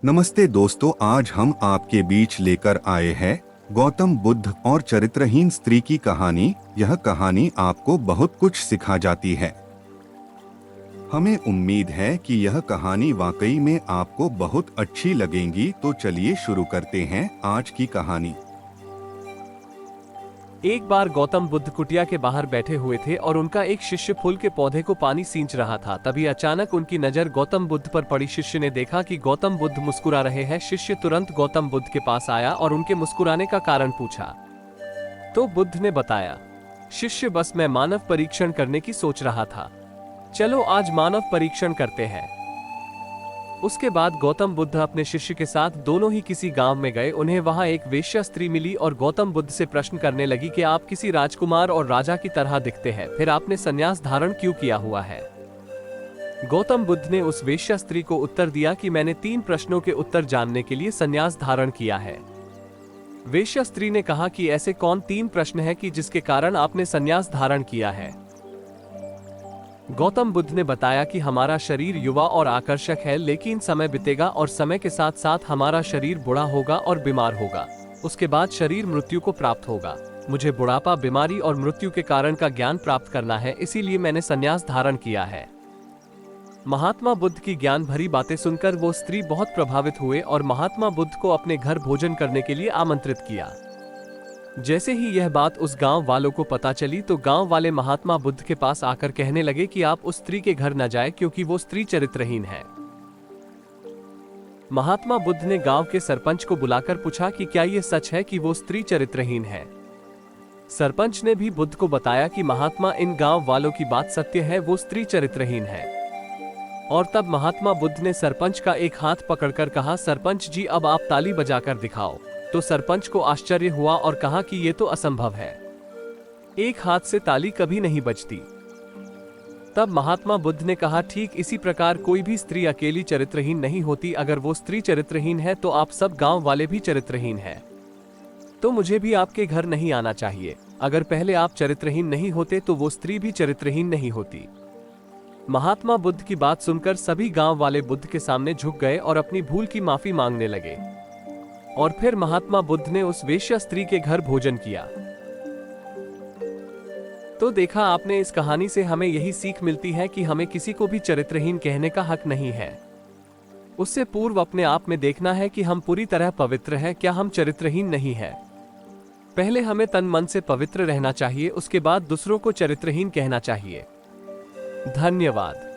नमस्ते दोस्तों, आज हम आपके बीच लेकर आए हैं गौतम बुद्ध और चरित्रहीन स्त्री की कहानी। यह कहानी आपको बहुत कुछ सिखा जाती है। हमें उम्मीद है कि यह कहानी वाकई में आपको बहुत अच्छी लगेगी। तो चलिए शुरू करते हैं आज की कहानी। एक बार गौतम बुद्ध कुटिया के बाहर बैठे हुए थे और उनका एक शिष्य फूल के पौधे को पानी सींच रहा था। तभी अचानक उनकी नजर गौतम बुद्ध पर पड़ी। शिष्य ने देखा कि गौतम बुद्ध मुस्कुरा रहे हैं। शिष्य तुरंत गौतम बुद्ध के पास आया और उनके मुस्कुराने का कारण पूछा। तो बुद्ध ने बताया, शिष्य बस मैं मानव परीक्षण करने की सोच रहा था। चलो आज मानव परीक्षण करते हैं। उसके बाद गौतम बुद्ध अपने शिष्य के साथ दोनों ही किसी गांव में गए। उन्हें वहां एक वेश्या स्त्री मिली और गौतम बुद्ध से प्रश्न करने लगी कि आप किसी राजकुमार और राजा की तरह दिखते हैं, फिर आपने संन्यास धारण क्यों किया हुआ है। गौतम बुद्ध ने उस वेश्या स्त्री को उत्तर दिया कि मैंने 3 प्रश्नों के उत्तर जानने के लिए संन्यास धारण किया है। वेश्या स्त्री ने कहा कि ऐसे कौन 3 प्रश्न है कि जिसके कारण आपने संन्यास धारण किया है। गौतम बुद्ध ने बताया कि हमारा शरीर युवा और आकर्षक है, लेकिन समय बीतेगा और समय के साथ साथ हमारा शरीर बूढ़ा होगा और बीमार होगा। उसके बाद शरीर मृत्यु को प्राप्त होगा। मुझे बुढ़ापा, बीमारी और मृत्यु के कारण का ज्ञान प्राप्त करना है, इसीलिए मैंने संन्यास धारण किया है। महात्मा बुद्ध की ज्ञान भरी बातें सुनकर वो स्त्री बहुत प्रभावित हुए और महात्मा बुद्ध को अपने घर भोजन करने के लिए आमंत्रित किया। जैसे ही यह बात उस गांव वालों को पता चली तो गांव वाले महात्मा बुद्ध के पास आकर कहने लगे कि आप उस स्त्री के घर न जाएं, क्योंकि वो स्त्री चरित्रहीन है। महात्मा बुद्ध ने गांव के सरपंच को बुलाकर पूछा कि क्या यह सच है कि वो स्त्री चरित्रहीन है। सरपंच ने भी बुद्ध को बताया कि महात्मा, इन गांव वालों की बात सत्य है, वो स्त्री चरित्रहीन है। और तब महात्मा बुद्ध ने सरपंच का एक हाथ पकड़कर कहा, सरपंच जी अब आप ताली बजाकर दिखाओ। तो सरपंच को आश्चर्य हुआ और कहा कि ये तो असंभव है, एक हाथ से ताली कभी नहीं बजती। तब महात्मा बुद्ध ने कहा, ठीक इसी प्रकार कोई भी स्त्री अकेली चरित्रहीन नहीं होती। अगर वो स्त्री चरित्रहीन है तो आप सब गांव वाले भी चरित्रहीन हैं। तो मुझे भी आपके घर नहीं आना चाहिए। अगर पहले आप चरित्रहीन नहीं होते तो वो स्त्री भी चरित्रहीन नहीं होती। महात्मा बुद्ध की बात सुनकर सभी गांव वाले बुद्ध के सामने झुक गए और अपनी भूल की माफी मांगने लगे। और फिर महात्मा बुद्ध ने उस वेश्या स्त्री के घर भोजन किया। तो देखा आपने, इस कहानी से हमें यही सीख मिलती है कि हमें किसी को भी चरित्रहीन कहने का हक नहीं है। उससे पूर्व अपने आप में देखना है कि हम पूरी तरह पवित्र हैं, क्या हम चरित्रहीन नहीं हैं। पहले हमें तन मन से पवित्र रहना चाहिए, उसके बाद दूसरों को चरित्रहीन कहना चाहिए। धन्यवाद।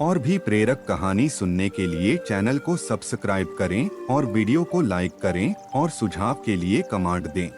और भी प्रेरक कहानी सुनने के लिए चैनल को सब्सक्राइब करें और वीडियो को लाइक करें और सुझाव के लिए कमेंट दें।